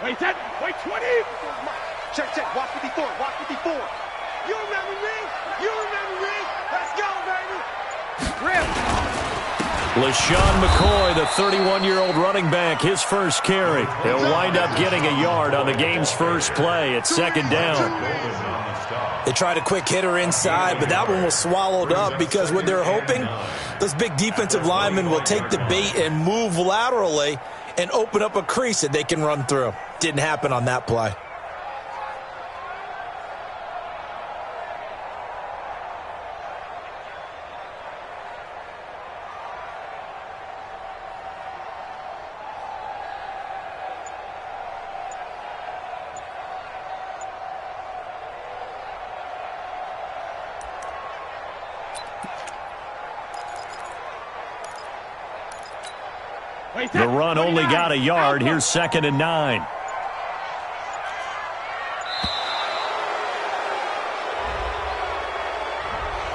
Wait, set. Wait, 20. Check, check. Watch 54. Watch 54. You remember me? You remember me? Let's go, baby. Rip. LaShawn McCoy, the 31-year-old running back, his first carry. He'll wind up getting a yard on the game's first play. It's second down. They tried a quick hitter inside, but that one was swallowed up because what they're hoping, those big defensive linemen will take the bait and move laterally and open up a crease that they can run through. Didn't happen on that play. The run only got a yard. Here's 2nd and 9.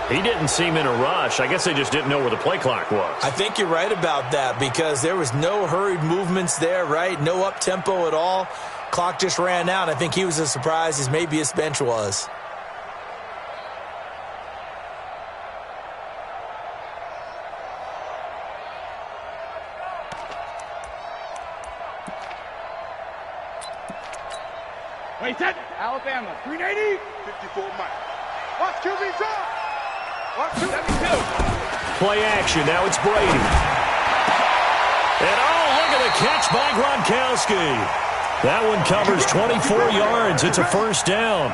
He didn't seem in a rush. I guess they just didn't know where the play clock was. I think you're right about that because there was no hurried movements there, right? No up-tempo at all. Clock just ran out. I think he was as surprised as maybe his bench was. Wait, set. Alabama, 380. 54 Mike. Watch QB drop. Watch 72. Play action. Now it's Brady. And look at the catch by Gronkowski. That one covers 24 yards. It's a first down.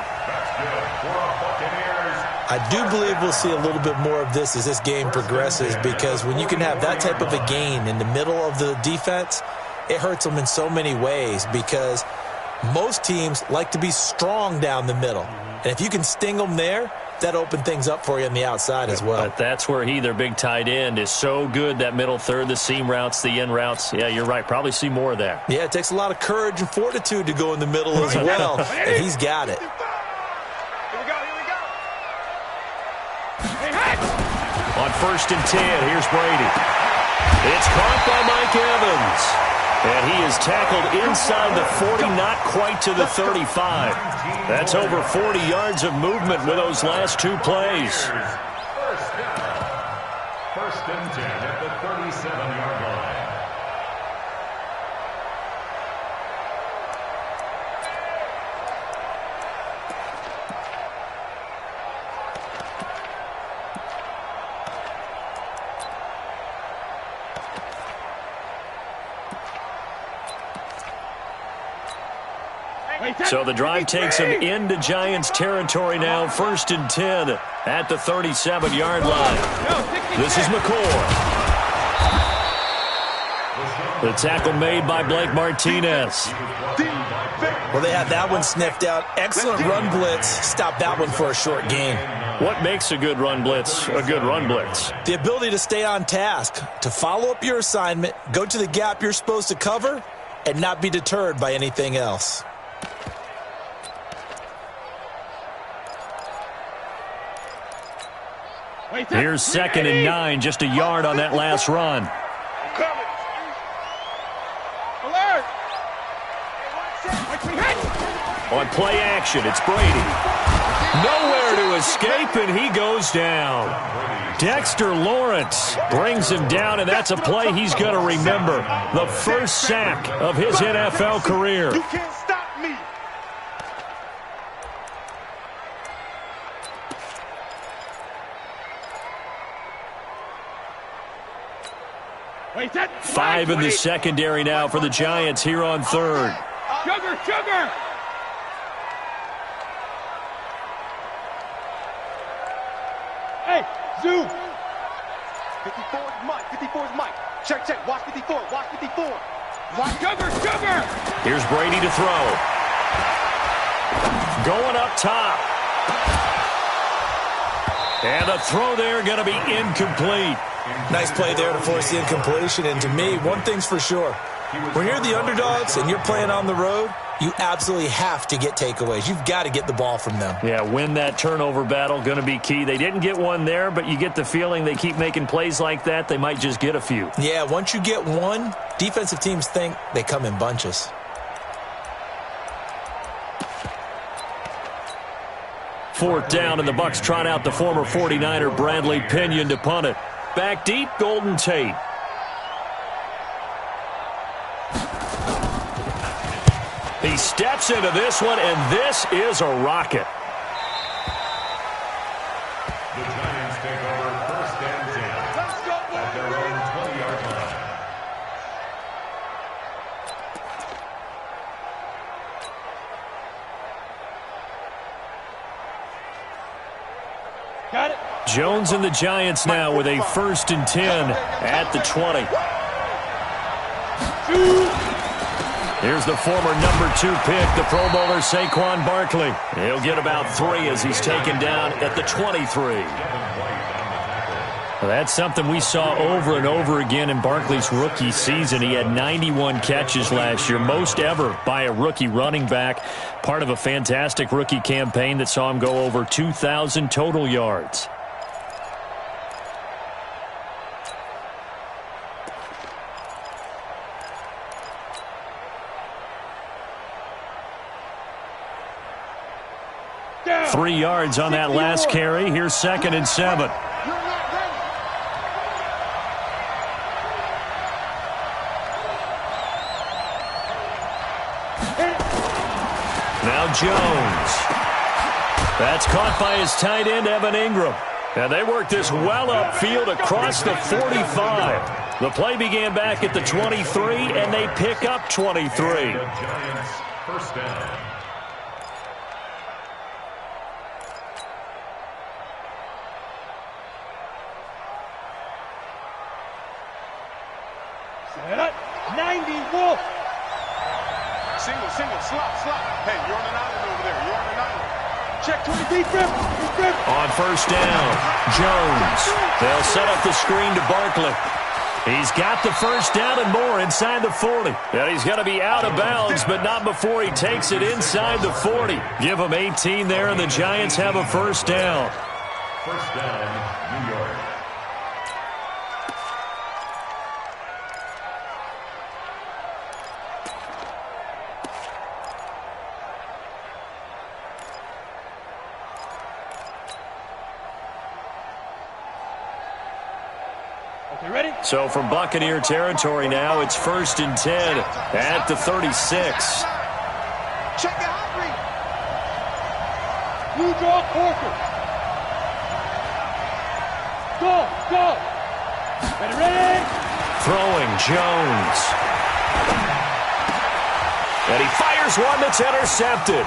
I do believe we'll see a little bit more of this as this game progresses because when you can have that type of a gain in the middle of the defense, it hurts them in so many ways because most teams like to be strong down the middle. And if you can sting them there, that opens things up for you on the outside as well. But that's where their big tight end, is so good, that middle third, the seam routes, the in routes. Yeah, you're right. Probably see more of that. Yeah, it takes a lot of courage and fortitude to go in the middle as well, and he's got it. Here we go, here we go. On 1st and 10, here's Brady. It's caught by Mike Evans. And he is tackled inside the 40, not quite to the 35. That's over 40 yards of movement with those last two plays. First and 10 at the 37-yard line. So the drive takes him into Giants territory now. 1st and 10 at the 37-yard line. This is McCoy. The tackle made by Blake Martinez. Well, they had that one sniffed out. Excellent run blitz. Stop that one for a short gain. What makes a good run blitz a good run blitz? The ability to stay on task, to follow up your assignment, go to the gap you're supposed to cover, and not be deterred by anything else. Here's 2nd and 9, just a yard on that last run. Alert. On play action, it's Brady. Nowhere to escape, and he goes down. Dexter Lawrence brings him down, and that's a play he's going to remember. The first sack of his NFL career. You can't stop me. Wait, set. 5 in the secondary now for the Giants here on 3rd. Sugar, sugar. Hey, zoom. 54 is Mike. 54 is Mike. Check, check. Watch 54. Watch 54. Watch sugar, sugar. Here's Brady to throw. Going up top. And a throw there going to be incomplete. Nice play there to force the incompletion. And to me, one thing's for sure. When you're the underdogs and you're playing on the road, you absolutely have to get takeaways. You've got to get the ball from them. Yeah, win that turnover battle, going to be key. They didn't get one there, but you get the feeling they keep making plays like that, they might just get a few. Yeah, once you get one, defensive teams think they come in bunches. 4th down, and the Bucs trot out the former 49er Bradley Pinion to punt it. Back deep, Golden Tate. He steps into this one, and this is a rocket. The Giants take over 1st and 10 at their own 20-yard line. Got it. Jones and the Giants now with a 1st and 10 at the 20. Here's the former number 2 pick, the Pro Bowler Saquon Barkley. He'll get about 3 as he's taken down at the 23. Well, that's something we saw over and over again in Barkley's rookie season. He had 91 catches last year, most ever by a rookie running back, part of a fantastic rookie campaign that saw him go over 2,000 total yards. Down. 3 yards on that last carry. Here's 2nd and 7. Now Jones. That's caught by his tight end, Evan Ingram. And they work this well upfield across the 45. The play began back at the 23, and they pick up 23. The Giants 1st down. Set up. 90 Wolf. Single, slot. Hey, you're on an island over there. You're on an island. Check 20 deep grip. On 1st down, Jones. They'll set up the screen to Barkley. He's got the 1st down and more inside the 40. And he's going to be out of bounds, but not before he takes it inside the 40. Give him 18 there, and the Giants have a 1st down. 1st down, New York. Okay, ready? So from Buccaneer territory now, it's 1st and 10 at the 36. Check it out, Reed. Blue draw Corker. Go. Ready? Throwing Jones. And he fires one that's intercepted.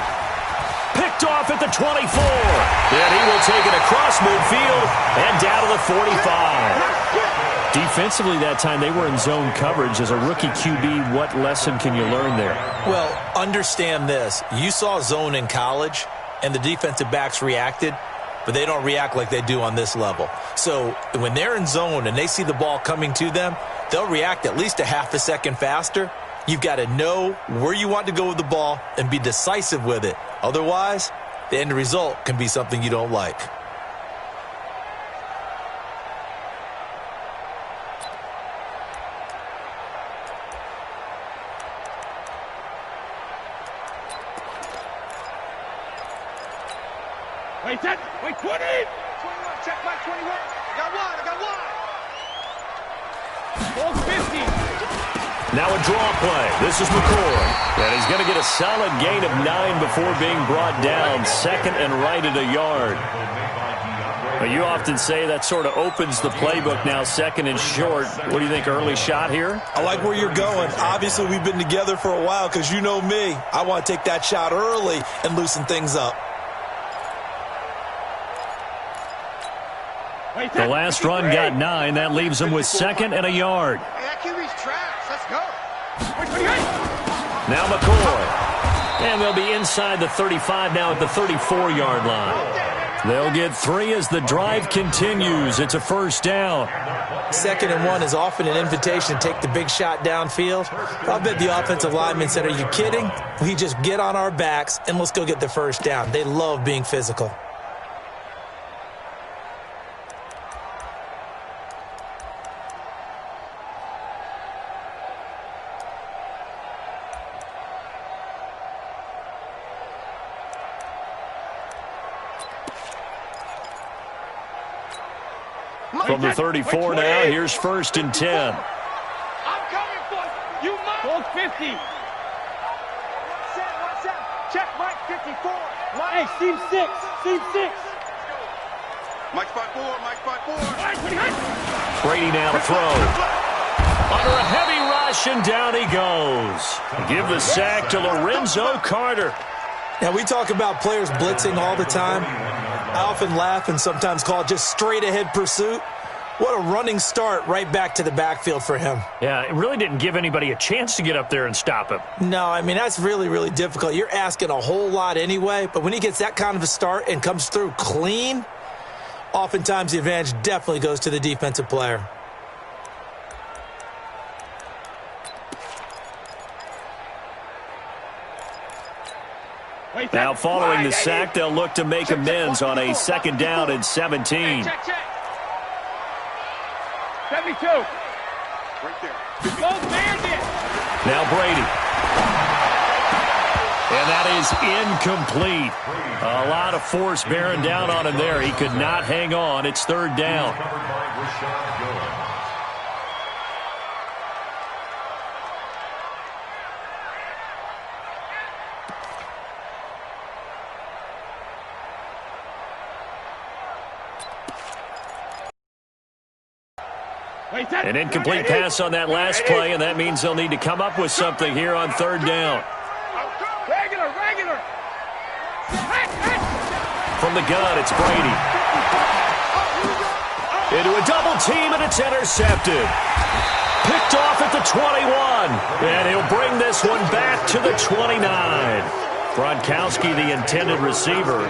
Picked off at the 24. And he will take it across midfield and down to the 45. Defensively that time, they were in zone coverage. As a rookie QB, what lesson can you learn there? Well, understand this. You saw zone in college, and the defensive backs reacted, but they don't react like they do on this level. So when they're in zone and they see the ball coming to them, they'll react at least a half a second faster. You've got to know where you want to go with the ball and be decisive with it. Otherwise, the end result can be something you don't like. Wait, 20. 21, check my 21. I got one. Ball 50. Now a draw play. This is McCoy. And he's going to get a solid gain of 9 before being brought down. 2nd and right at a yard. But you often say that sort of opens the playbook now, 2nd and short. What do you think, early shot here? I like where you're going. Obviously, we've been together for a while because you know me. I want to take that shot early and loosen things up. The last run got 9. That leaves him with 2nd and a yard. Hey, that QB's trash. Let's go. Now McCoy. And they'll be inside the 35 now at the 34-yard line. They'll get 3 as the drive continues. It's a 1st down. 2nd and 1 is often an invitation to take the big shot downfield. I bet the offensive lineman said, are you kidding? We just get on our backs and let's go get the 1st down. They love being physical. From the 34 now, here's 1st and 10. I'm coming for you. You must. Hold 50. What's that? Check Mike 54. Mike. Hey, seam 6. Seam 6. Mike spot 4. Mike spot 4. Brady now to throw. Under a heavy rush, and down he goes. Give the sack to Lorenzo Carter. Now, we talk about players blitzing all the time. I often laugh and sometimes call it just straight-ahead pursuit. What a running start right back to the backfield for him. Yeah, it really didn't give anybody a chance to get up there and stop him. No, I mean, that's really, really difficult. You're asking a whole lot anyway, but when he gets that kind of a start and comes through clean, oftentimes the advantage definitely goes to the defensive player. Now following the sack, they'll look to make amends on a 2nd down and 17. Check. 72. Right there. Both hands in. Now Brady. And that is incomplete. A lot of force bearing down on him there. He could not hang on. It's 3rd down. An incomplete pass on that last play, and that means they'll need to come up with something here on 3rd down. Regular. From the gun, it's Brady. Into a double team, and it's intercepted. Picked off at the 21, and he'll bring this one back to the 29. Gronkowski, the intended receiver.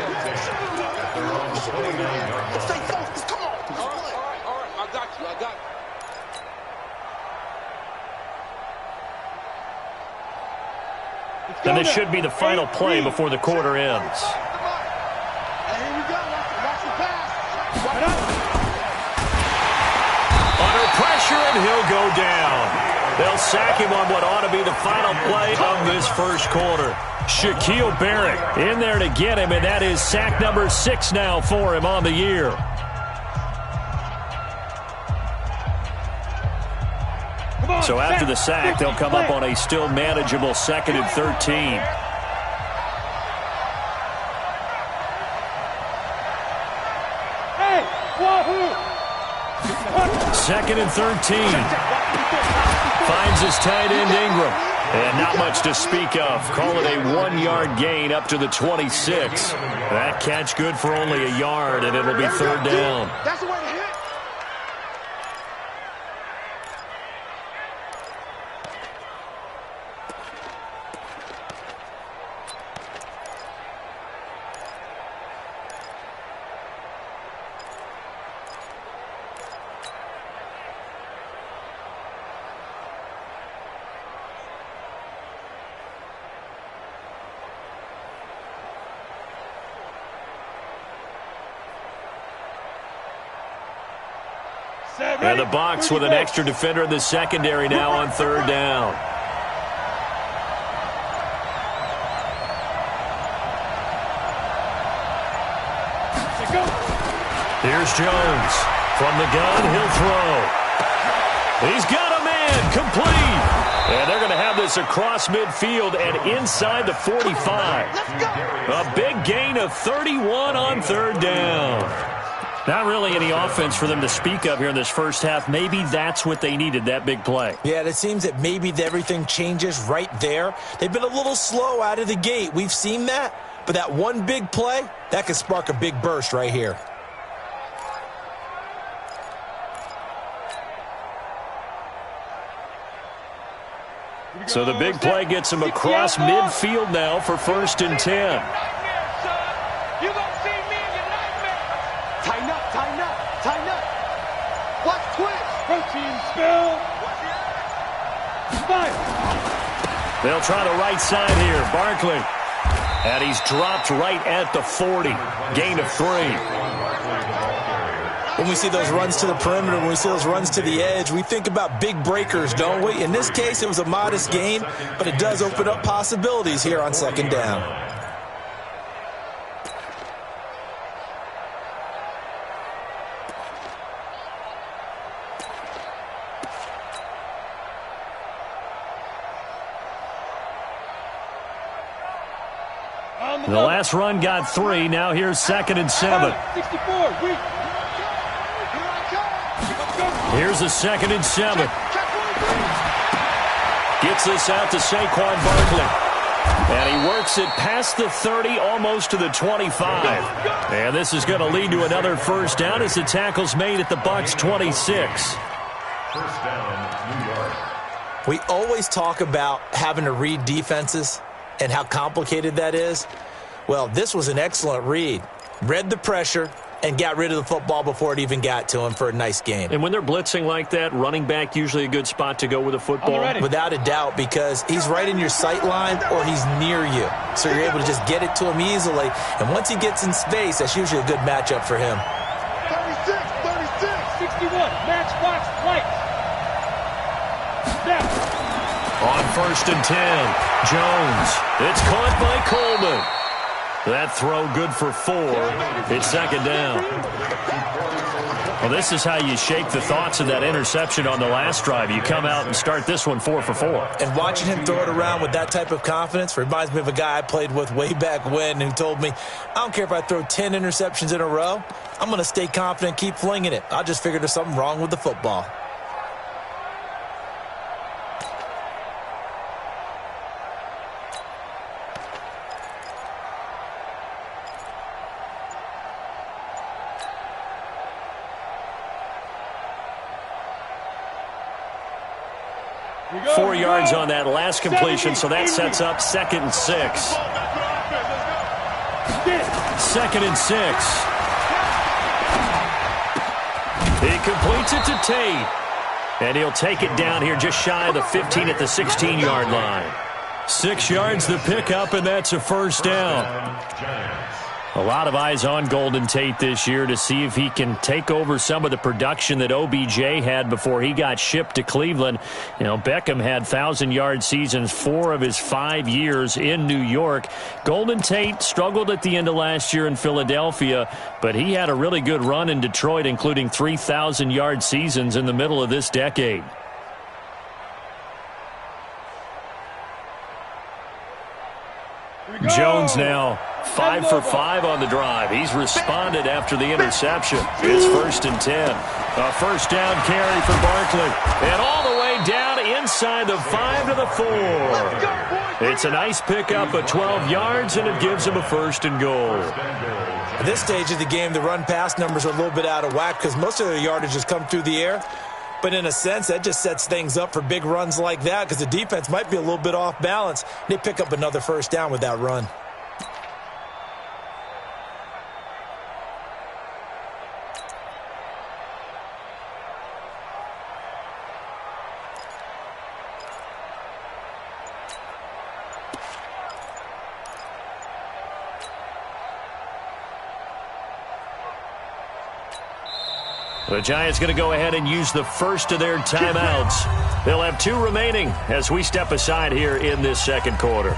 And this should be the final play before the quarter ends. Under pressure, and he'll go down. They'll sack him on what ought to be the final play of this first quarter. Shaquille Barrett in there to get him, and that is sack number 6 now for him on the year. So after the sack, they'll come up on a still manageable 2nd and 13. Hey, wahoo! 2nd and 13. Finds his tight end Ingram. And not much to speak of. Call it a 1-yard gain up to the 26. That catch good for only a yard, and it'll be 3rd down. That's the way to hit. And the box with an extra defender in the secondary now on 3rd down. Here's Jones. From the gun, he'll throw. He's got a man, complete. And they're going to have this across midfield and inside the 45. A big gain of 31 on 3rd down. Not really any offense for them to speak of here in this first half. Maybe that's what they needed, that big play. Yeah, it seems that maybe everything changes right there. They've been a little slow out of the gate. We've seen that. But that one big play, that could spark a big burst right here. So the big play gets them across midfield now for 1st and 10. They'll try the right side here. Barkley. And he's dropped right at the 40. Gain of 3. When we see those runs to the perimeter, when we see those runs to the edge, we think about big breakers, don't we? In this case, it was a modest gain, but it does open up possibilities here on 2nd down. The last run got 3. Now here's 2nd and 7. 64. Here's a 2nd and 7. Gets this out to Saquon Barkley. And he works it past the 30, almost to the 25. And this is going to lead to another first down as the tackle's made at the Bucs 26. First down, New York. We always talk about having to read defenses and how complicated that is. Well, this was an excellent read. Read the pressure and got rid of the football before it even got to him for a nice game. And when they're blitzing like that, running back usually a good spot to go with a football. Without a doubt, because he's right in your sight line or he's near you. So you're able to just get it to him easily. And once he gets in space, that's usually a good matchup for him. 36, 61, match box, lights. Snap. On 1st and 10, Jones. It's caught by Coleman. That throw good for 4. It's 2nd down. Well, this is how you shake the thoughts of that interception on the last drive. You come out and start this one 4 for 4. And watching him throw it around with that type of confidence reminds me of a guy I played with way back when who told me, I don't care if I throw 10 interceptions in a row. I'm going to stay confident, keep flinging it. I just figured there's something wrong with the football. Go, 4 yards on that last completion, so that sets up 2nd and 6. 2nd and 6. He completes it to Tate. And he'll take it down here just shy of the 15 at the 16-yard line. 6 yards the pickup, and that's a first down. A lot of eyes on Golden Tate this year to see if he can take over some of the production that OBJ had before he got shipped to Cleveland. You know, Beckham had 1,000-yard seasons 4 of his 5 years in New York. Golden Tate struggled at the end of last year in Philadelphia, but he had a really good run in Detroit, including 3,000-yard seasons in the middle of this decade. Jones now 5 for 5 on the drive. He's responded after the interception. It's 1st and 10. A first down carry for Barkley. And all the way down inside the 5 to the 4. It's a nice pickup of 12 yards, and it gives him a 1st and goal. At this stage of the game, the run-pass numbers are a little bit out of whack because most of their yardage has come through the air. But in a sense, that just sets things up for big runs like that because the defense might be a little bit off balance. They pick up another first down with that run. The Giants going to go ahead and use the first of their timeouts. They'll have 2 remaining as we step aside here in this second quarter.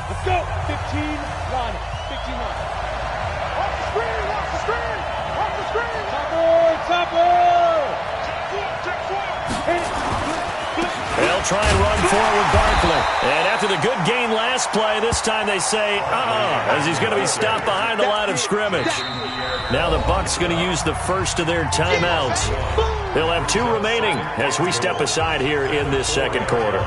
Let's go. 15 line. 15 line. Off the screen. Off the screen. Off the screen. Topper. They'll try and run forward Barkley. And after the good gain last play, this time they say, as he's going to be stopped behind the line of scrimmage. Now the Bucs going to use the first of their timeouts. They'll have 2 remaining as we step aside here in this second quarter.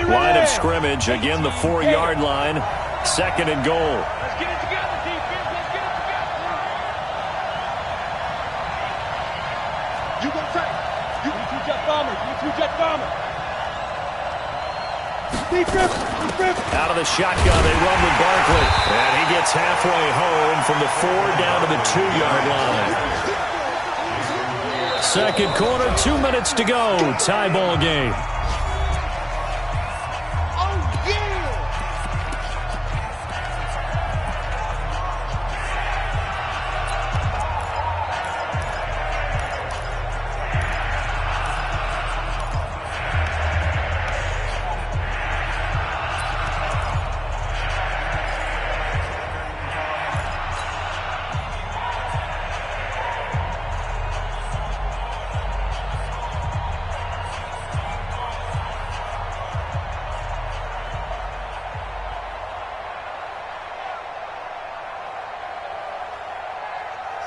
Line of scrimmage, again the 4-yard line, 2nd and goal. Let's get it together, defense. Let's get it together. You go tight. You 2-jet bomber. You 2-jet bomber. Defense. Out of the shotgun, they run with Barkley. And he gets halfway home from the 4 down to the 2-yard line. Second quarter, 2 minutes to go. Tie ball game.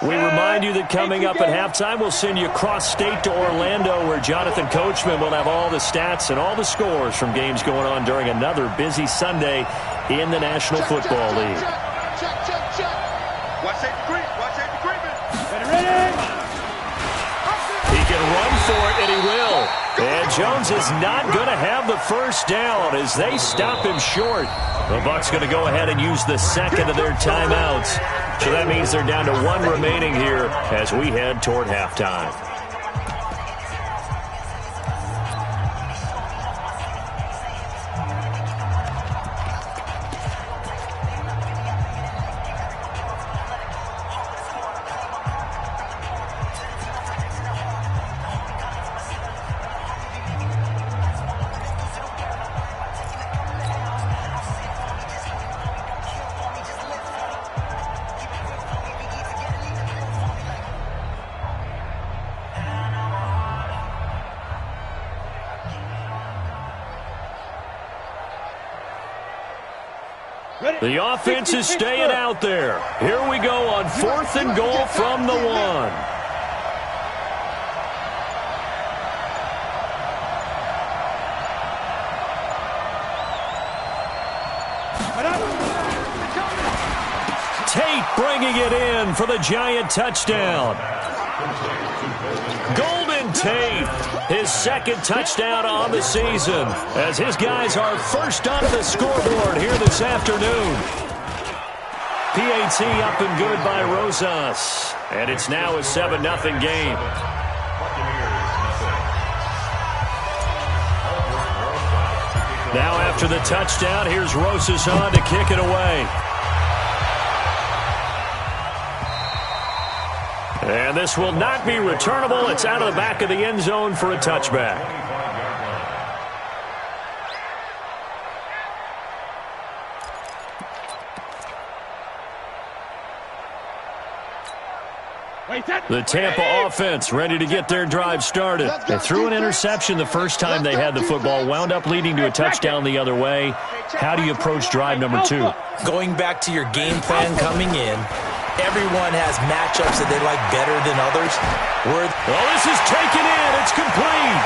We remind you that coming up at halftime, we'll send you cross-state to Orlando, where Jonathan Coachman will have all the stats and all the scores from games going on during another busy Sunday in the National Football League. Watch safety creep. Watch safety creeping. He can run for it, and he will. And Jones is not going to have the first down as they stop him short. The Bucs going to go ahead and use the second of their timeouts. So that means they're down to one remaining here as we head toward halftime. The offense is staying out there. Here we go on 4th and goal from the 1. Tate bringing it in for the Giant touchdown. Golden Tate, his second touchdown on the season, as his guys are first on the scoreboard here this afternoon. PAT up and good by Rosas, and it's now a 7-0 game. Now after the touchdown, here's Rosas on to kick it away. And this will not be returnable. It's out of the back of the end zone for a touchback. The Tampa offense ready to get their drive started. They threw an interception the first time they had the football, wound up leading to a touchdown the other way. How do you approach drive number 2? Going back to your game plan coming in, everyone has matchups that they like better than others. Well, this is taken in. It's complete.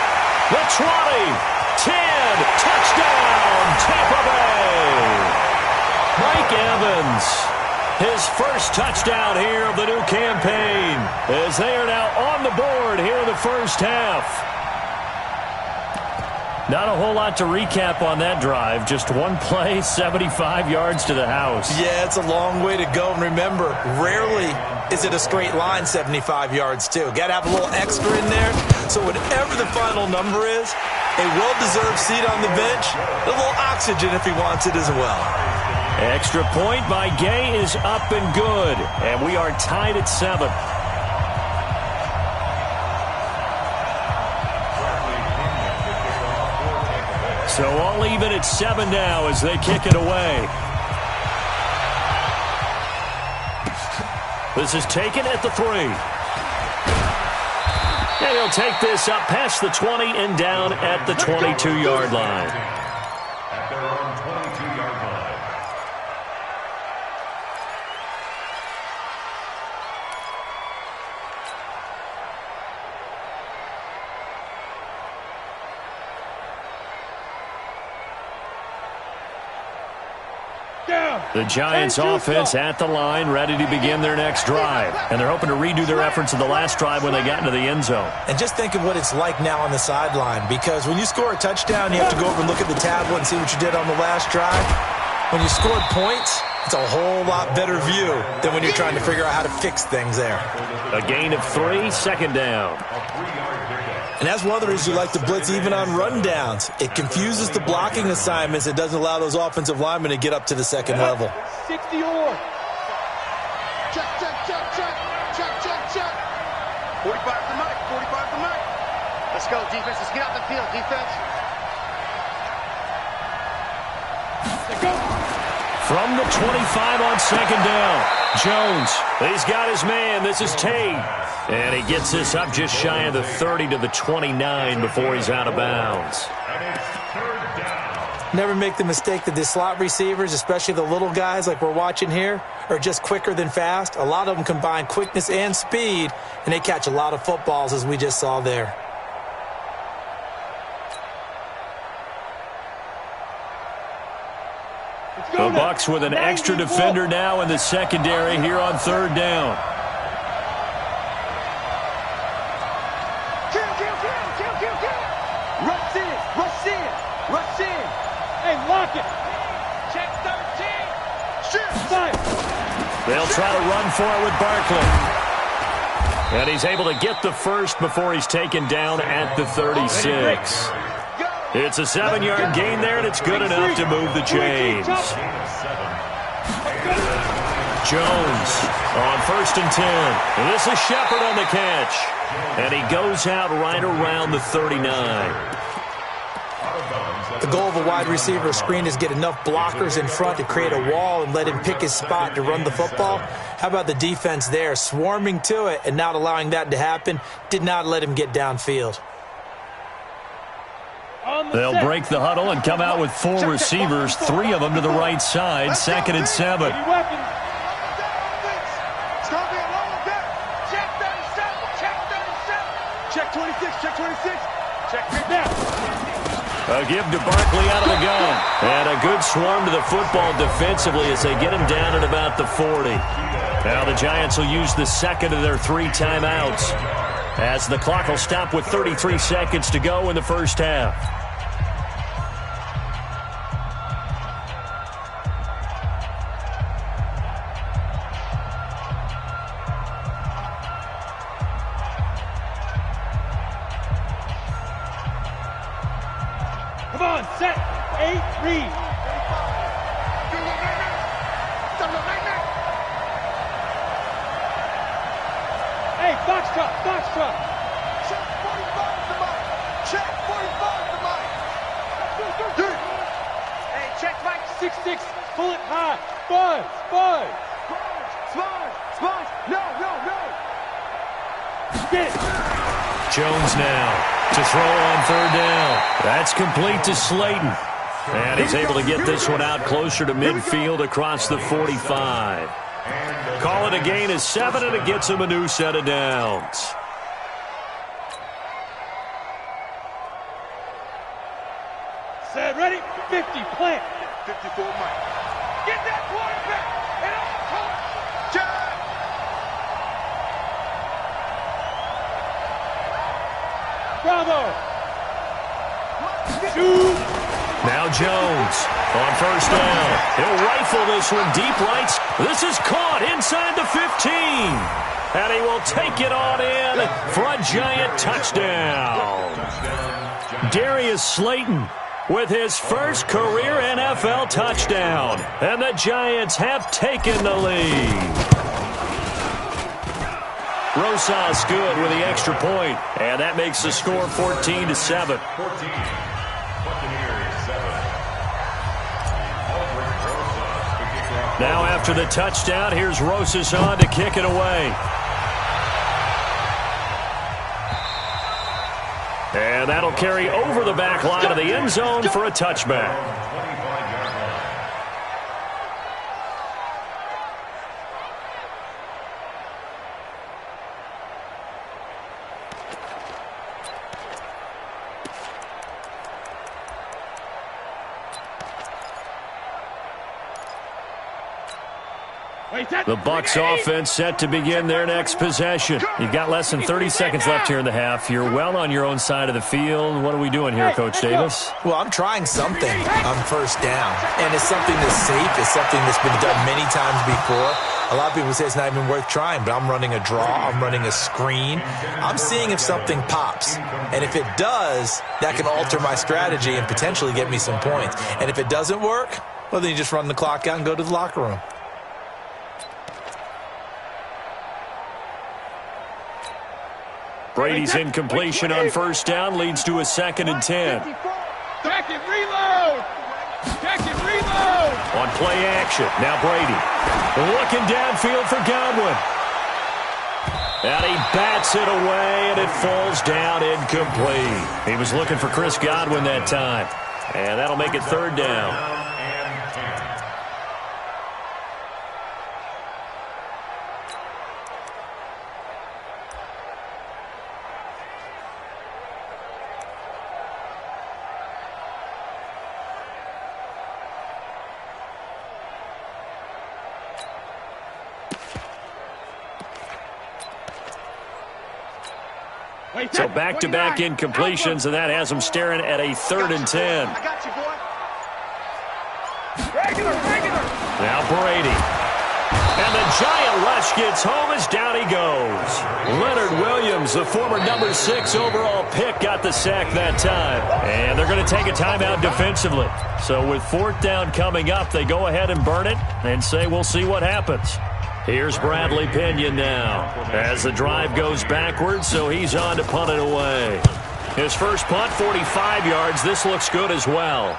The 20, 10, touchdown, Tampa Bay. Mike Evans, his first touchdown here of the new campaign, as they are now on the board here in the first half. Not a whole lot to recap on that drive. Just one play, 75 yards to the house. Yeah, it's a long way to go. And remember, rarely is it a straight line 75 yards, too. Got to have a little extra in there. So whatever the final number is, a well-deserved seat on the bench, a little oxygen if he wants it as well. Extra point by Gay is up and good. And we are tied at 7. So all even at 7 now as they kick it away. This is taken at the 3. And he'll take this up past the 20 and down at the 22-yard line. At their own 22-yard line. The Giants offense at the line, ready to begin their next drive. And they're hoping to redo their efforts in the last drive when they got into the end zone. And just think of what it's like now on the sideline, because when you score a touchdown, you have to go over and look at the tablet and see what you did on the last drive. When you scored points, it's a whole lot better view than when you're trying to figure out how to fix things there. A gain of 3, second down. And that's one of the reasons you like to blitz even on rundowns. It confuses the blocking assignments. It doesn't allow those offensive linemen to get up to the second level. 60 or. Check, check, check, check. Check, check, check. 45 to Mike. 45 to Mike. Let's go, defense. Let's get out the field, defense. Let's go. From the 25 on second down. Jones, he's got his man. This is Tate. And he gets this up just shy of the 30 to the 29 before he's out of bounds. And it's third down. Never make the mistake that the slot receivers, especially the little guys like we're watching here, are just quicker than fast. A lot of them combine quickness and speed, and they catch a lot of footballs, as we just saw there. The Bucs with an extra defender now in the secondary here on third down. Rush in, rush in, rush in. Hey, lock it. Check 13. Shoot. They'll try to run for it with Barkley. And he's able to get the first before he's taken down at the 36. It's a 7-yard gain there, and it's good enough to move the chains. Jones on 1st and 10. This is Shepard on the catch. And he goes out right around the 39. The goal of a wide receiver screen is get enough blockers in front to create a wall and let him pick his spot to run the football. How about the defense there, swarming to it and not allowing that to happen? Did not let him get downfield. They'll break the huddle and come out with 4 receivers, 3 of them to the right side, 2nd and 7. Check 26, check 26. Check now. A give to Barkley out of the gun. And a good swarm to the football defensively as they get him down at about the 40. Now the Giants will use the second of their 3 timeouts, as the clock will stop with 33 seconds to go in the first half. Come on, set, 8, read. Hey, box truck, box truck. Check 45 to Mike. Check 45 to Mike. Hey, check Mike. 6-6, pull it high. Spud, spud. Spud. No. Spin. Jones now to throw on third down. That's complete to Slayton. And he's able to get this one out closer to midfield across the 45. Call it a gain of 7, and it gets him a new set of downs. Set, ready, 50, plant. 54 Mike. Get that quarterback. And on court. Check. Bravo. Shoot. Now Jones on first down. He'll rifle this one deep right. This is caught inside the 15. And he will take it on in for a Giant touchdown. Darius Slayton with his first career NFL touchdown. And the Giants have taken the lead. Rosas good with the extra point, and that makes the score 14-7. Now after the touchdown, here's Rosas on to kick it away. And that'll carry over the back line of the end zone for a touchback. The Bucs offense set to begin their next possession. You've got less than 30 seconds left here in the half. You're well on your own side of the field. What are we doing here, Coach Davis? Well, I'm trying something on first down, and it's something that's safe. It's something that's been done many times before. A lot of people say it's not even worth trying, but I'm running a draw. I'm running a screen. I'm seeing if something pops, and if it does, that can alter my strategy and potentially get me some points. And if it doesn't work, well, then you just run the clock out and go to the locker room. Brady's incompletion on first down leads to a 2nd and 10. Jack it, reload! Jack it, reload! On play action, now Brady. Looking downfield for Godwin. And he bats it away, and it falls down incomplete. He was looking for Chris Godwin that time. And that'll make it third down. So back-to-back incompletions, and that has them staring at a 3rd and 10. I got you, boy. Now Brady. And the giant rush gets home as down he goes. Leonard Williams, the former number 6 overall pick, got the sack that time. And they're going to take a timeout defensively. So with 4th down coming up, they go ahead and burn it and say we'll see what happens. Here's Bradley Pinion now as the drive goes backwards, so he's on to punt it away. His first punt, 45 yards. This looks good as well.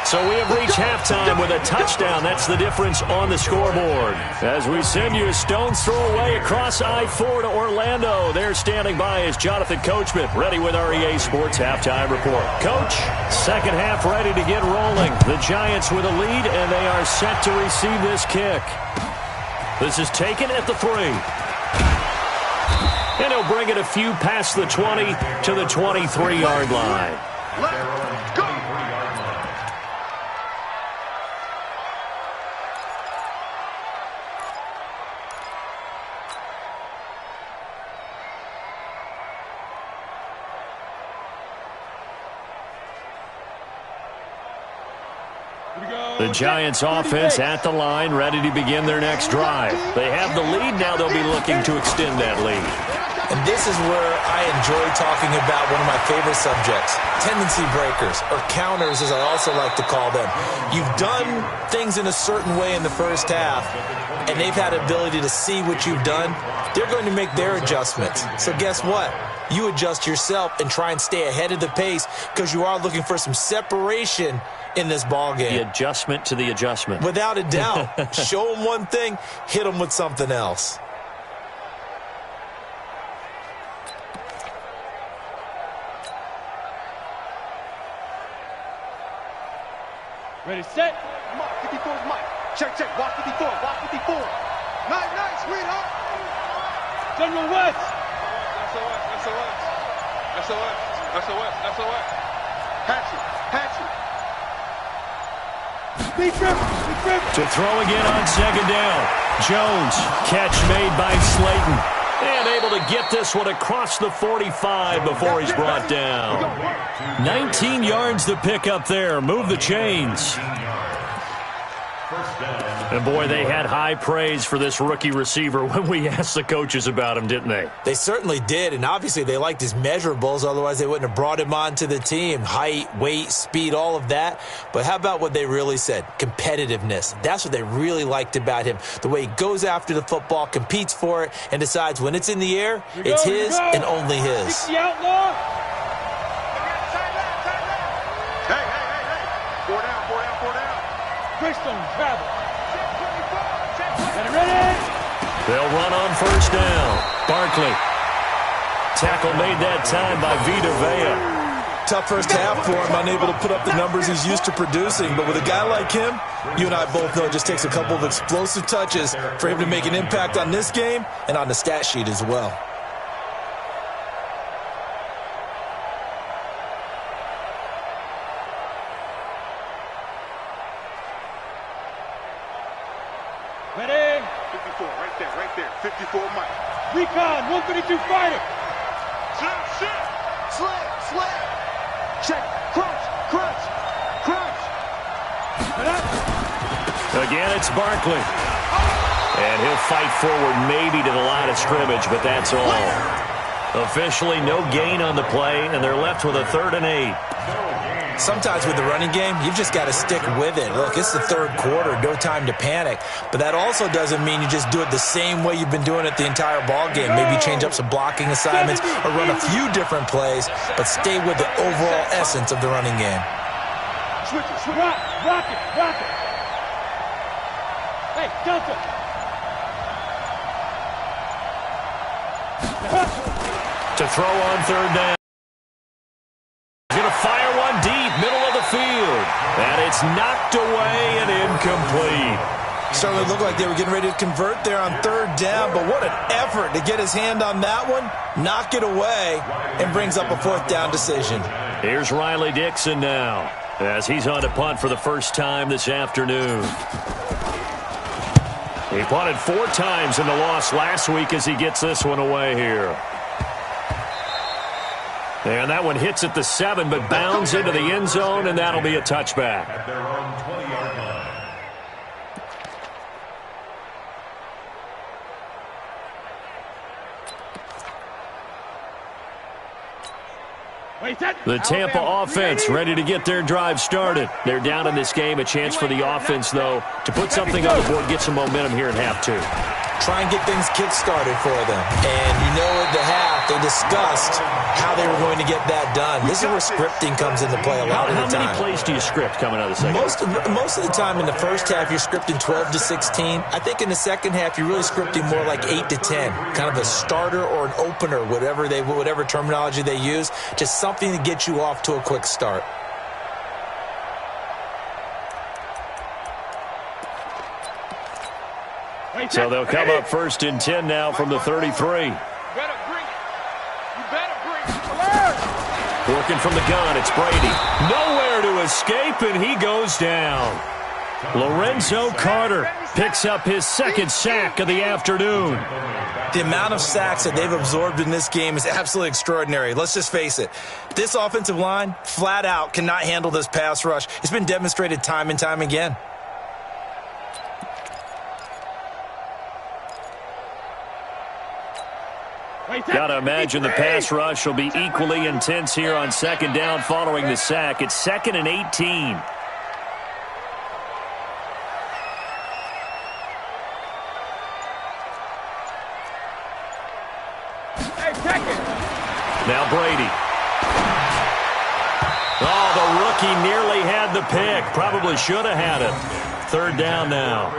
So we have reached halftime with a touchdown. That's the difference on the scoreboard. As we send you a stone's throw away across I-4 to Orlando. There standing by is Jonathan Coachman, ready with our EA Sports Halftime Report. Coach, second half ready to get rolling. The Giants with a lead, and they are set to receive this kick. This is taken at the 3. And he'll bring it a few past the 20 to the 23-yard line. Let's go. The Giants offense at the line, ready to begin their next drive. They have the lead. Now they'll be looking to extend that lead. And this is where I enjoy talking about one of my favorite subjects, tendency breakers, or counters as I also like to call them. You've done things in a certain way in the first half, and they've had the ability to see what you've done. They're going to make their adjustments. So guess what? You adjust yourself and try and stay ahead of the pace because you are looking for some separation in this ball game. The adjustment to the adjustment. Without a doubt. Show them one thing, hit them with something else. Ready, set. Mike, 54 is Mike. Check, check. Watch 54. Watch 54. Nice, nice, sweetheart. General West. SOS, SOS. SOS, SOS, SOS. Hatchet, hatchet. Big trip, big trip. To throw again on second down. Jones, catch made by Slayton. And able to get this one across the 45 before he's brought down. 19 yards to pick up there. Move the chains. And boy, they had high praise for this rookie receiver when we asked the coaches about him, didn't they? They certainly did, and obviously they liked his measurables, otherwise they wouldn't have brought him onto the team. Height, weight, speed, all of that. But how about what they really said? Competitiveness. That's what they really liked about him. The way he goes after the football, competes for it, and decides when it's in the air, it's his and only his. The outlaw. Hey. 4 down, 4 down, 4 down. Christian travel. Ready? They'll run on first down. Barkley. Tackle made that time by Vita Vea. Tough first half for him, unable to put up the numbers he's used to producing. But with a guy like him, you and I both know it just takes a couple of explosive touches for him to make an impact on this game and on the stat sheet as well. Ready? 54, right there. 54, Mike. Recon, 132 fighter. Slam. Check, crunch. Again, it's Barkley. And he'll fight forward maybe to the line of scrimmage, but that's all. Officially no gain on the play, and they're left with a 3rd and 8. Sometimes with the running game, you've just got to stick with it. Look, it's the 3rd quarter, no time to panic. But that also doesn't mean you just do it the same way you've been doing it the entire ball game. Maybe change up some blocking assignments or run a few different plays, but stay with the overall essence of the running game. Switch it. Rock it. Hey, Delta. to throw on third down. He's going to fire one deep, middle of the field. And it's knocked away and incomplete. Certainly looked like they were getting ready to convert there on third down, but what an effort to get his hand on that one, knock it away, and brings up a fourth down decision. Here's Riley Dixon now, as he's on to punt for the first time this afternoon. He punted 4 times in the loss last week as he gets this one away here. And that one hits at the 7, but bounds into the end zone, and that'll be a touchback. At their own 20-yard line. The Tampa offense ready to get their drive started. They're down in this game. A chance for the offense, though, to put something on the board, get some momentum here in half 2. Try and get things kick-started for them. And you know at the half, they discussed how they were going to get that done. This is where scripting comes into play a lot of the time. How many plays do you script coming out of the second half? Most of the time in the first half, you're scripting 12 to 16. I think in the second half, you're really scripting more like 8 to 10. Kind of a starter or an opener, whatever terminology they use. Just something to get you off to a quick start. So they'll come up 1st and 10 now from the 33. Working from the gun, it's Brady. Nowhere to escape, and he goes down. Lorenzo Carter picks up his 2nd sack of the afternoon. The amount of sacks that they've absorbed in this game is absolutely extraordinary. Let's just face it. This offensive line, flat out, cannot handle this pass rush. It's been demonstrated time and time again. Got to imagine the pass rush will be equally intense here on 2nd down following the sack. It's 2nd and 18. Now Brady. Oh, the rookie nearly had the pick. Probably should have had it. 3rd down now.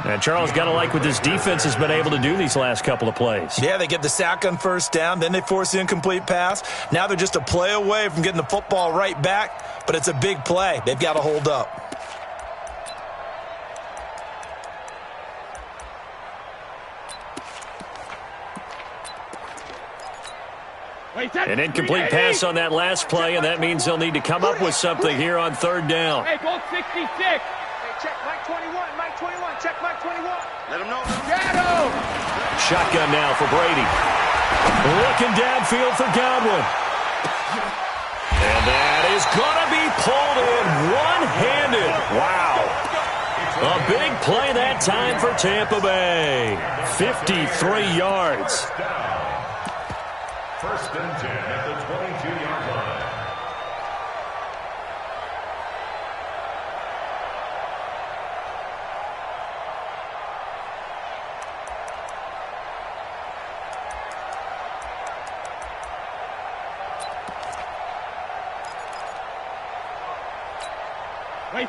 And Charles, got to like what this defense has been able to do these last couple of plays. Yeah, they get the sack on 1st down, then they force the incomplete pass. Now they're just a play away from getting the football right back, but it's a big play. They've got to hold up. An incomplete pass on that last play, and that means they'll need to come up with something here on 3rd down. Hey, go 66. Hey, check Mike 21, Mike 21, check Mike 21. Let him know. Shadow. Shotgun now for Brady. Looking downfield for Godwin. And that is going to be pulled in one-handed. Wow. A big play that time for Tampa Bay. 53 yards. 1st and 10 at the 22-yard line.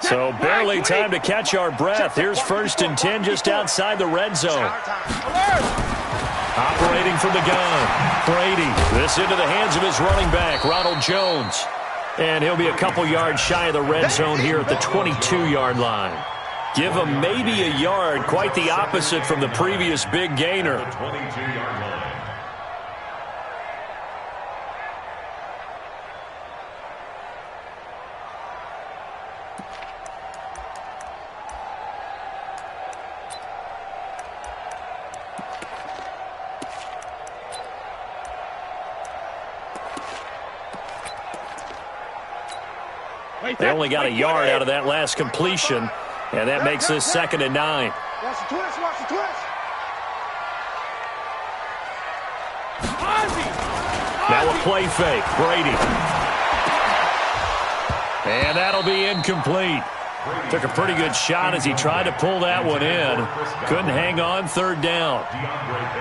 So barely time to catch our breath. Here's 1st and 10 just outside the red zone. Operating from the gun, Brady. This into the hands of his running back, Ronald Jones. And he'll be a couple yards shy of the red zone here at the 22-yard line. Give him maybe a yard, quite the opposite from the previous big gainer. 22-yard line. They only got a yard out of that last completion, and that makes this 2nd and 9. Watch the twist, watch the twist. Now a play fake, Brady. And that'll be incomplete. Took a pretty good shot as he tried to pull that one in. Couldn't hang on 3rd down.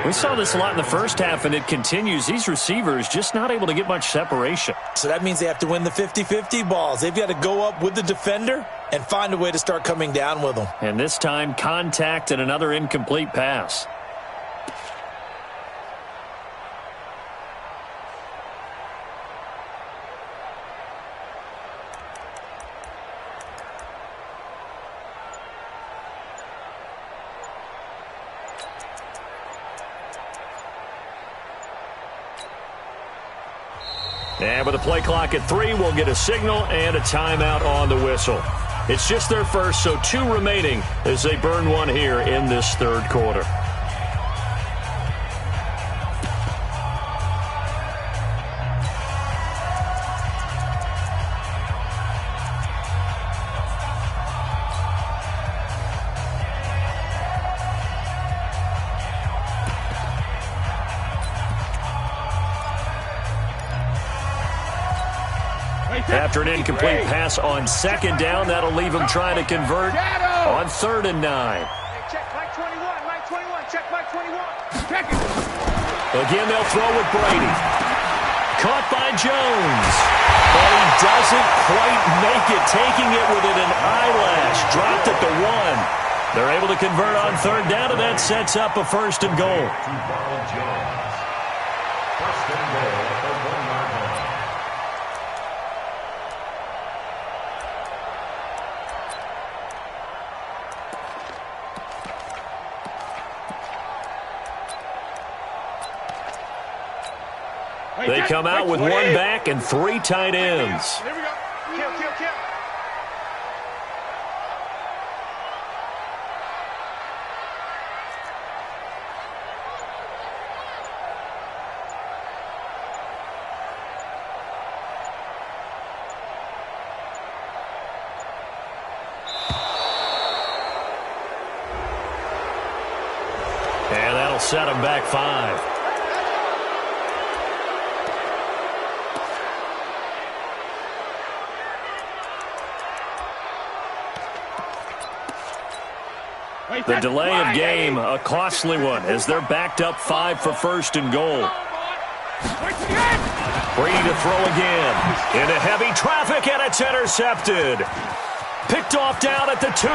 We saw this a lot in the first half, and it continues. These receivers just not able to get much separation. So that means they have to win the 50-50 balls. They've got to go up with the defender and find a way to start coming down with them. And this time, contact and another incomplete pass. And with a play clock at 3, we'll get a signal and a timeout on the whistle. It's just their first, so 2 remaining as they burn one here in this third quarter. After an incomplete pass on second down, that'll leave him trying to convert on 3rd and 9. Check Mike 21, Mike 21, check Mike 21. Check it. Again, they'll throw with Brady. Caught by Jones. But he doesn't quite make it, taking it within an eyelash. Dropped at the 1. They're able to convert on 3rd down, and that sets up a 1st and goal. First and goal at the 1-yard line. They come out with 1 back and 3 tight ends. Here we go. Kill. And that'll set them back 5. The delay of game, a costly one, as they're backed up 5 for 1st and goal. Brady to throw again. Into heavy traffic, and it's intercepted. Picked off down at the 2.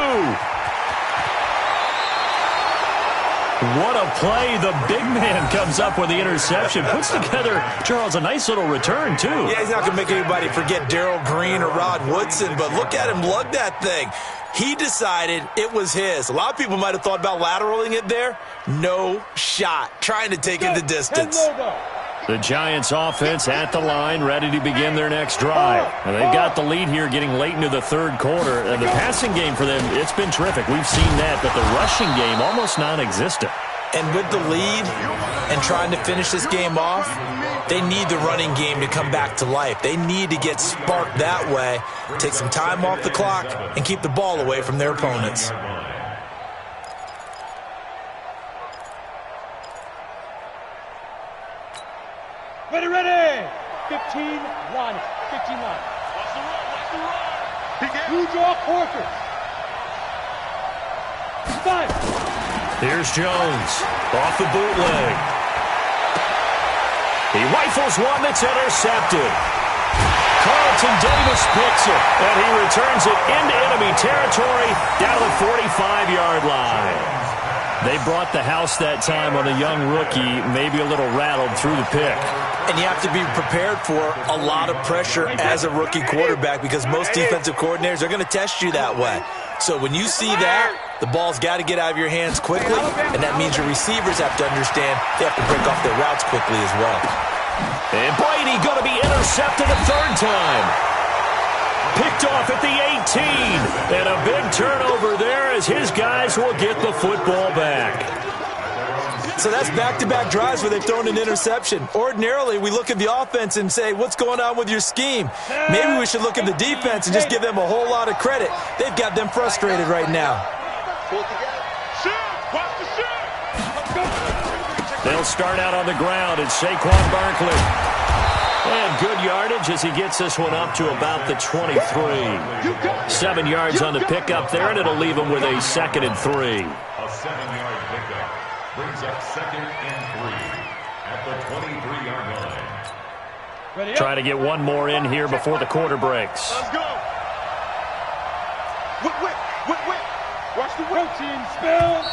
What a play. The big man comes up with the interception. Puts together, Charles, a nice little return, too. Yeah, he's not going to make anybody forget Darrell Green or Rod Woodson, but look at him lug that thing. He decided it was his. A lot of people might have thought about lateraling it there. No shot. Trying to take it the distance. The Giants offense at the line, ready to begin their next drive. And they've got the lead here getting late into the 3rd quarter. And the passing game for them, it's been terrific. We've seen that, but the rushing game almost non-existent. And with the lead and trying to finish this game off, they need the running game to come back to life. They need to get sparked that way, take some time off the clock, and keep the ball away from their opponents. Ready. 15 line. 15 line. Watch the run. Blue draw quarters. 5. Here's Jones off the bootleg. He rifles one that's intercepted. Carlton Davis picks it, and he returns it into enemy territory down to the 45-yard line. They brought the house that time on a young rookie, maybe a little rattled through the pick. And you have to be prepared for a lot of pressure as a rookie quarterback because most defensive coordinators are going to test you that way. So when you see that, the ball's got to get out of your hands quickly, and that means your receivers have to understand they have to break off their routes quickly as well. And Brady going to be intercepted a 3rd time. Picked off at the 18. And a big turnover there as his guys will get the football back. So that's back-to-back drives where they've thrown an interception. Ordinarily, we look at the offense and say, what's going on with your scheme? Maybe we should look at the defense and just give them a whole lot of credit. They've got them frustrated right now. They'll start out on the ground. It's Saquon Barkley. And good yardage as he gets this one up to about the 23. 7 yards on the pickup there, and it'll leave him with a 2nd and 3. A 7-yard pickup brings up 2nd and 3 at the 23-yard line. Try to get one more in here before the quarter breaks. Let's go. Whip. Watch the protein spill.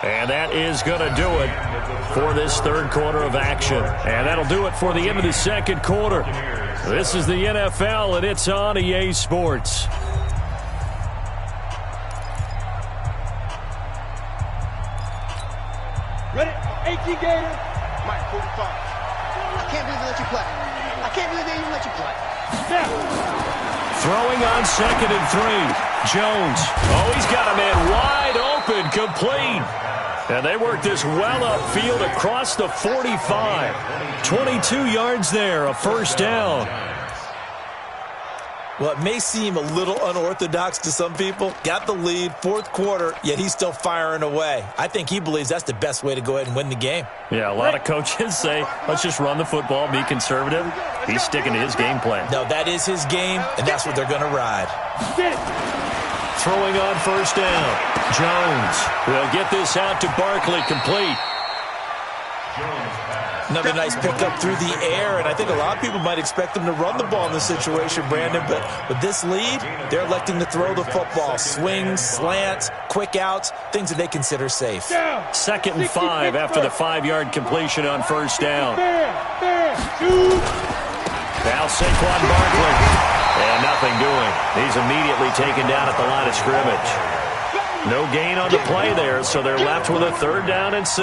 And that is going to do it for this 3rd quarter of action. And that'll do it for the end of the 2nd quarter. This is the NFL, and it's on EA Sports. Ready? 18 Gator. Mike 45. can't believe they let you play. I can't believe they even let you play. Throwing on 2nd and 3. Jones. Oh, he's got a man wide open, complete. And they work this well upfield across the 45. 22 yards there, a first down. Well, it may seem a little unorthodox to some people. Got the lead, 4th quarter, yet he's still firing away. I think he believes that's the best way to go ahead and win the game. Yeah, a lot of coaches say, let's just run the football, be conservative. He's sticking to his game plan. No, that is his game, and that's what they're going to ride. Throwing on first down. Jones will get this out to Barkley, complete. Another nice pickup through the air, and I think a lot of people might expect them to run the ball in this situation, Brandon, but with this lead, they're electing to throw the football. Swings, slants, quick outs, things that they consider safe. 2nd and 5 after the 5-yard completion on first down. Now Saquon Barkley. And nothing doing. He's immediately taken down at the line of scrimmage. No gain on the play there, so they're left with a 3rd down and 6.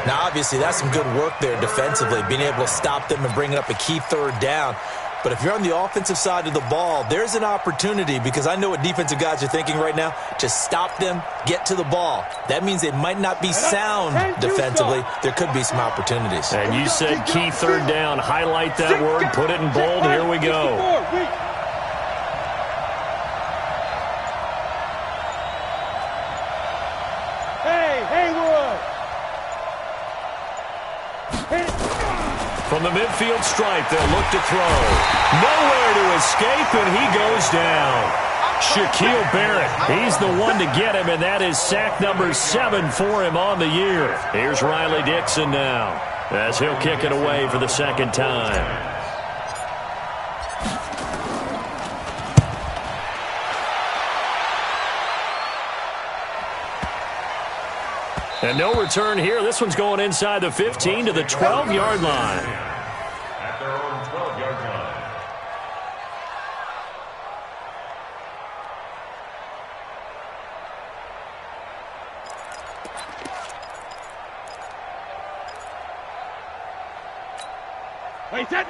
Now, obviously, that's some good work there defensively, being able to stop them and bringing up a key 3rd down. But if you're on the offensive side of the ball, there's an opportunity, because I know what defensive guys are thinking right now. Just stop them, get to the ball. That means they might not be sound defensively. There could be some opportunities. And you said key 3rd down. Highlight that word, put it in bold. Here we go. From the midfield stripe, they'll look to throw. Nowhere to escape, and he goes down. Shaquille Barrett, he's the one to get him, and that is sack number 7 for him on the year. Here's Riley Dixon now, as he'll kick it away for the 2nd time. And no return here. This one's going inside the 15 to the 12-yard line. At their own 12-yard line.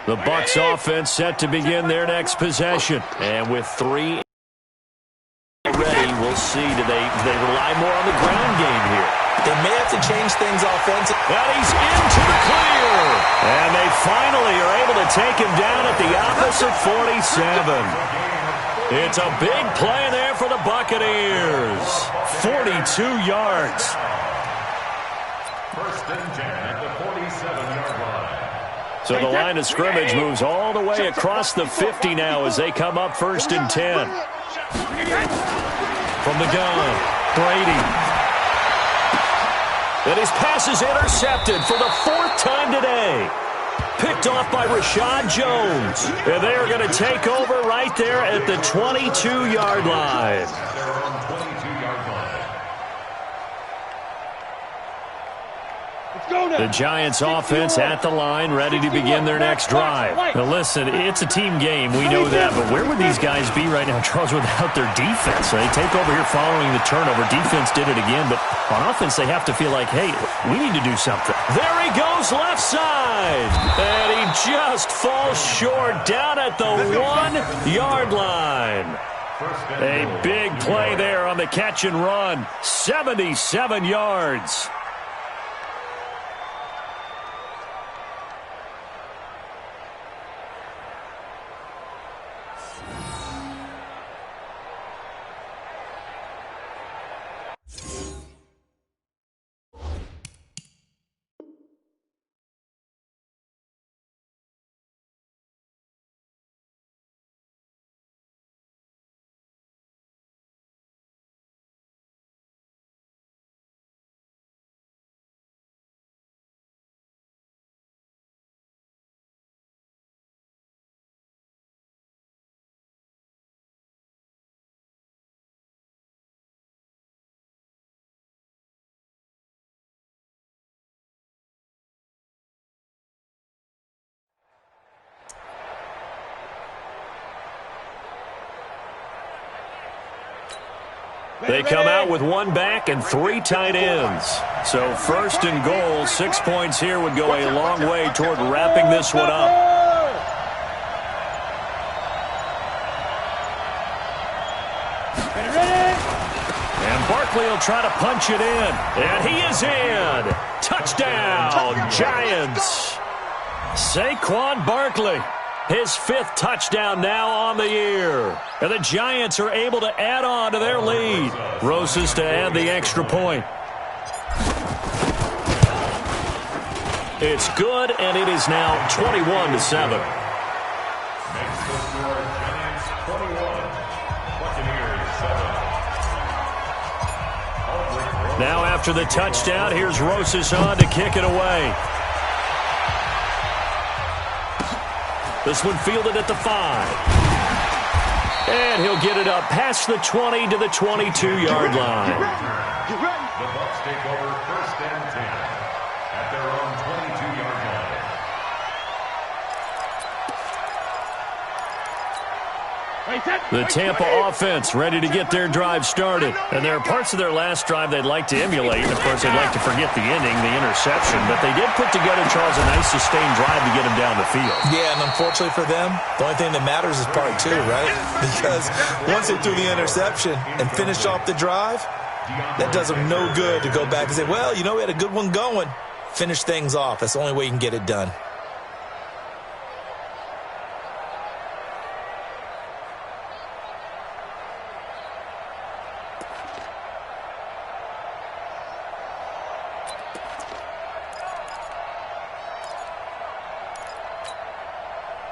The Bucs offense set to begin their next possession. And with 3 ready, we'll see. Do they rely more on the ground game here? They may have to change things offensively. And he's into the clear. And they finally are able to take him down at the opposite 47. It's a big play there for the Buccaneers. 42 yards. 1st and 10 at the 47-yard line. So the line of scrimmage moves all the way across the 50 now as they come up 1st and 10. From the gun, Brady. And his pass is intercepted for the 4th time today. Picked off by Rashad Jones. And they are going to take over right there at the 22-yard line. The Giants offense at the line, ready to begin their next drive. Now listen, it's a team game, we know that, but where would these guys be right now, Charles, without their defense? They take over here following the turnover. Defense did it again, but on offense they have to feel like, hey, we need to do something. There he goes, left side. And he just falls short down at the 1-yard line. A big play there on the catch and run. 77 yards. They come out with one back and 3 tight ends. So first and goal, 6 points here would go a long way toward wrapping this one up. And Barkley will try to punch it in. And he is in. Touchdown, Giants. Saquon Barkley. His 5th touchdown now on the year. And the Giants are able to add on to their lead. Roses to add the extra point. It's good, and it is now 21-7. Makes the score Giants 21, Buccaneers 7. Now after the touchdown, here's Roses on to kick it away. This one fielded at the 5. And he'll get it up past the 20 to the 22-yard line. The Bucs take over first and 10 at their own 22-yard line. The Tampa offense ready to get their drive started. And there are parts of their last drive they'd like to emulate. And, of course, they'd like to forget the ending, the interception. But they did put together, Charles, a nice sustained drive to get them down the field. Yeah, and unfortunately for them, the only thing that matters is part 2, right? Because once they threw the interception and finished off the drive, that does them no good to go back and say, well, you know, we had a good one going. Finish things off. That's the only way you can get it done.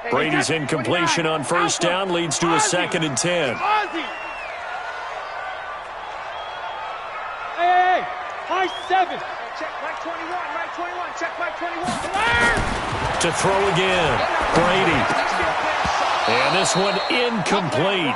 Brady's incompletion on first down leads to a 2nd and 10. Hey, high 7. Check Mike 21, Mike 21, check Mike 21. To throw again, Brady. And this one incomplete.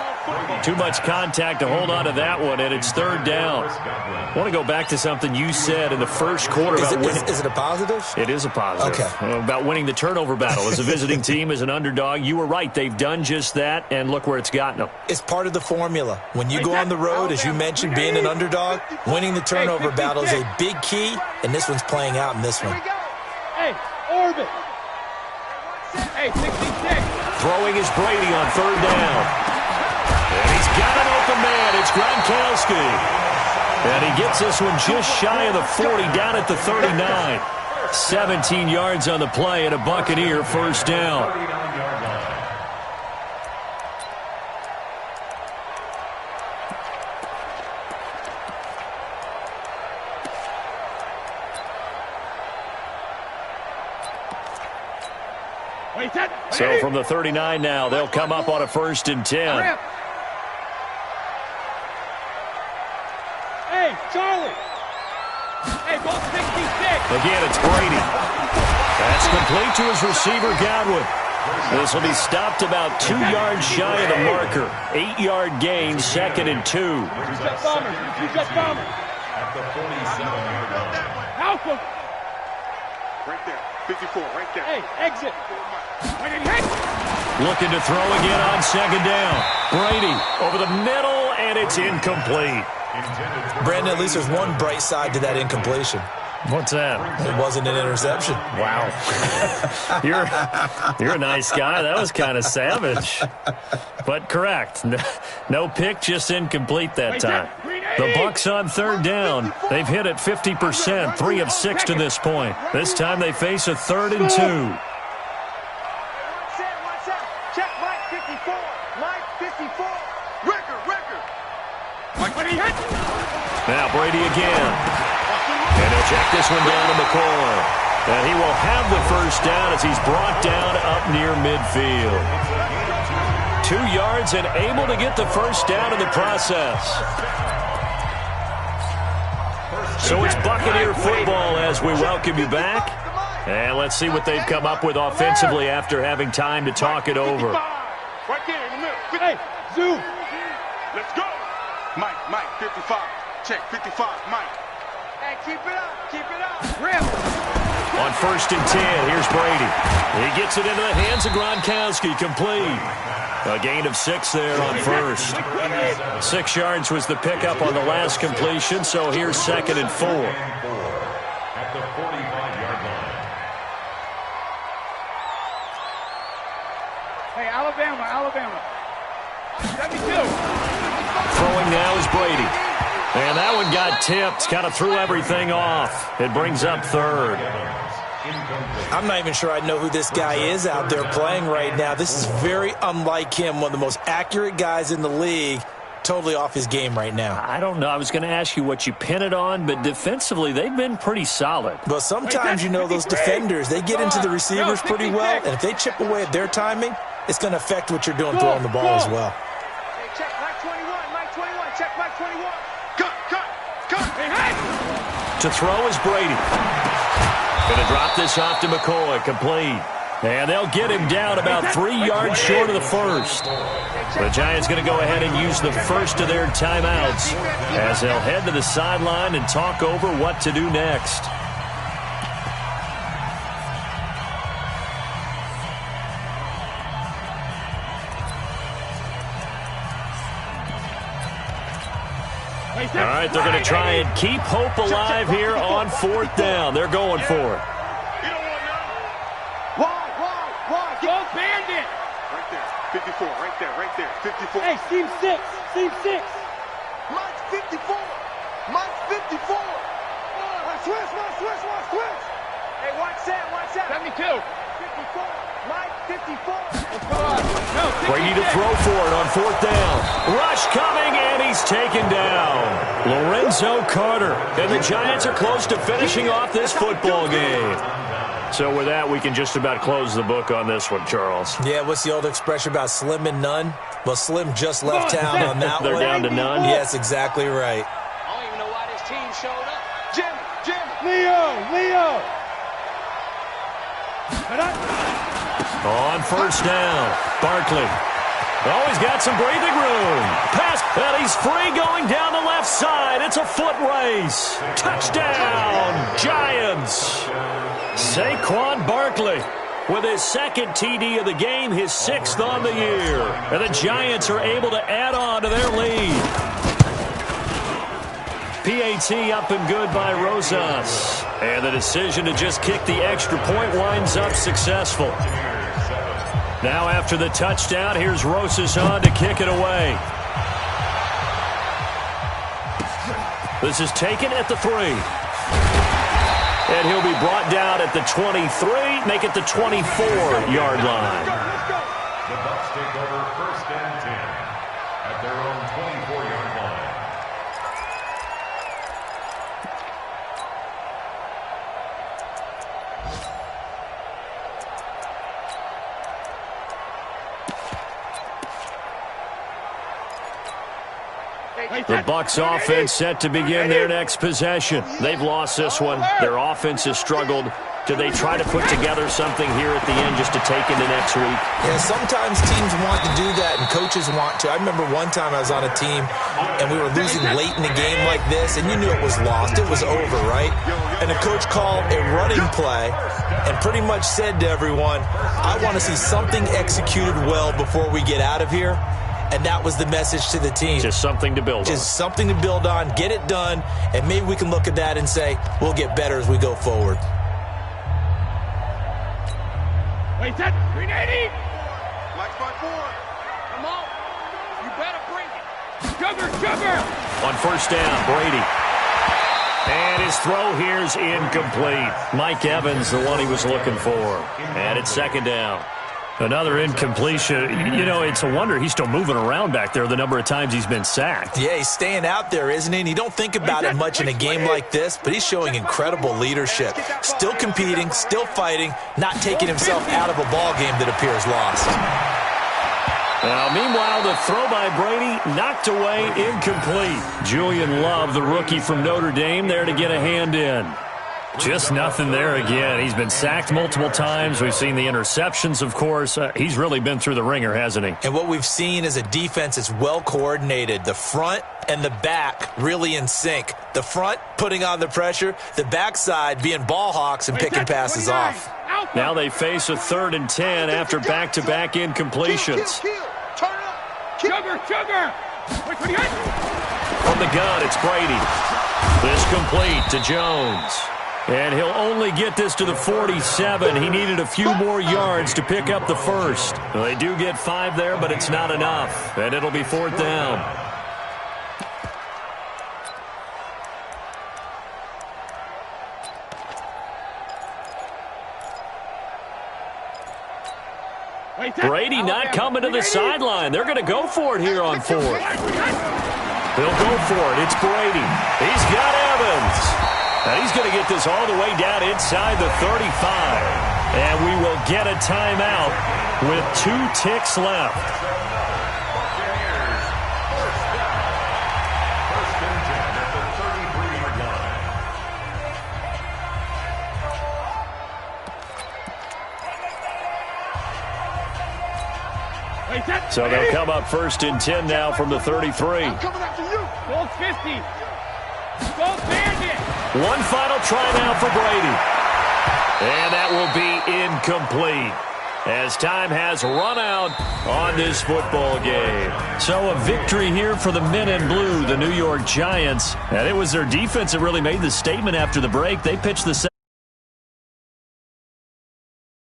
Too much contact to hold on to that one, and it's 3rd down. I want to go back to something you said in the first quarter. Is it a positive? It is a positive. Okay. About winning the turnover battle. As a visiting team, as an underdog, you were right. They've done just that, and look where it's gotten them. It's part of the formula. When you go on the road, as you mentioned, being an underdog, winning the turnover battle is a big key, and this one's playing out in this one. Hey, orbit. Hey, 66. Throwing is Brady on 3rd down. And he's got an open man. It's Gronkowski. And he gets this one just shy of the 40, down at the 39. 17 yards on the play and a Buccaneer first down. So from the 39 now, they'll come up on a 1st and 10. Hey, Charlie. Hey, ball 66. Again, it's Brady. That's complete to his receiver, Godwin. This will be stopped about 2 yards shy of the marker. 8-yard gain, 2nd and 2. Jet bomber. Jet bomber. At the 47-yard line. Help him. Right there, 54, right there. Hey, exit. When it hits. Looking to throw again on 2nd down. Brady over the middle, and it's incomplete. Brandon, at least there's one bright side to that incompletion. What's that? It wasn't an interception. Wow. You're a nice guy. That was kind of savage. But correct. No pick, just incomplete that time. The Bucs on 3rd down. They've hit it 50%, 3 of 6 to this point. This time they face a 3rd and 2. Check Mike 54, Mike 54. Record. Mike, when he hit. Now Brady again. And he'll check this one down to McCoy. And he will have the first down as he's brought down up near midfield. 2 yards and able to get the first down in the process. So it's Buccaneer football as we welcome you back. And let's see what they've come up with offensively after having time to talk it over. Right there in the middle. Hey, zoom. Let's go. Mike, 55. Check 55, Mike. Hey, keep it up. Rim. On 1st and 10, here's Brady. He gets it into the hands of Gronkowski, complete. A gain of 6 there on 1st. 6 yards was the pickup on the last completion, so here's 2nd and 4. At the 45-yard line. Hey, Alabama. 72. Throwing now is Brady. And that one got tipped, kind of threw everything off. It brings up 3rd. I'm not even sure I know who this guy is out there playing right now. This is very unlike him, one of the most accurate guys in the league. Totally off his game right now. I don't know. I was going to ask you what you pin it on, but defensively, they've been pretty solid. Well, sometimes, those defenders, they get into the receivers pretty well, and if they chip away at their timing, it's going to affect what you're doing throwing the ball as well. Hey, check Mike 21, check Mike 21. Cut. Hey. To throw is Brady. Going to drop this off to McCoy, complete. And they'll get him down about 3 yards short of the first. The Giants going to go ahead and use the first of their timeouts as they'll head to the sideline and talk over what to do next. All right, they're going to try and keep hope alive here on 4th down. They're going for it. Why? Go bandit. Right there. 54. Right there. 54. Hey, seam 6. Mike's 54. Switch. Hey, watch that. 72. 54. Mike 54. Brady to throw for it on 4th down. Rush coming, and he's taken down. Lorenzo Carter. And the Giants are close to finishing off this football game. So with that, we can just about close the book on this one, Charles. Yeah, what's the old expression about slim and none? Well, Slim just left town on that one. They're down to none? Yes, exactly right. I don't even know why this team showed up. Jimmy. Leo. On 1st down, Barkley. Oh, he's got some breathing room. Pass, and he's free going down the left side. It's a foot race. Touchdown, Giants. Saquon Barkley with his 2nd TD of the game, his 6th on the year. And the Giants are able to add on to their lead. PAT up and good by Rosas. And the decision to just kick the extra point winds up successful. Now after the touchdown, here's Rosas on to kick it away. This is taken at the 3. And he'll be brought down at the 23, make it the 24-yard line. The Bucs take over 1st and 10 at their own 24-yard line. The Bucs offense set to begin their next possession. They've lost this one. Their offense has struggled. Do they try to put together something here at the end just to take into next week? Yeah, sometimes teams want to do that and coaches want to. I remember one time I was on a team and we were losing late in the game like this, and you knew it was lost. It was over, right? And the coach called a running play and pretty much said to everyone, I want to see something executed well before we get out of here. And that was the message to the team. Just something to build on. Just something to build on, get it done, and maybe we can look at that and say, we'll get better as we go forward. Wait, that 380. Mike's by 4. Come on. You better bring it. Sugar. On 1st down, Brady. And his throw here's incomplete. Mike Evans, the one he was looking for. And it's 2nd down. Another incompletion. You know, it's a wonder he's still moving around back there the number of times he's been sacked. Yeah, he's staying out there, isn't he? And you don't think about it much in a game like this, but he's showing incredible leadership. Still competing, still fighting, not taking himself out of a ball game that appears lost. Now, meanwhile, the throw by Brady knocked away, incomplete. Julian Love, the rookie from Notre Dame, there to get a hand in. Just nothing there again. He's been sacked multiple times. We've seen the interceptions, of course. He's really been through the ringer, hasn't he? And what we've seen is a defense that's well coordinated. The front and the back really in sync. The front putting on the pressure, the backside being ball hawks and picking passes off. Now they face a 3rd and 10 after back-to-back incompletions. Sugar! From the gun, it's Brady. This complete to Jones. And he'll only get this to the 47. He needed a few more yards to pick up the first. Well, they do get 5 there, but it's not enough. And it'll be 4th down. Brady not coming to the sideline. They're going to go for it here on 4th. They'll go for it. It's Brady. He's got Evans. And he's going to get this all the way down inside the 35. And we will get a timeout with 2 ticks left. So they'll come up 1st and 10 now from the 33. Gold 50. Gold bandit. One final try now for Brady. And that will be incomplete as time has run out on this football game. So a victory here for the men in blue, the New York Giants. And it was their defense that really made the statement after the break. They pitched the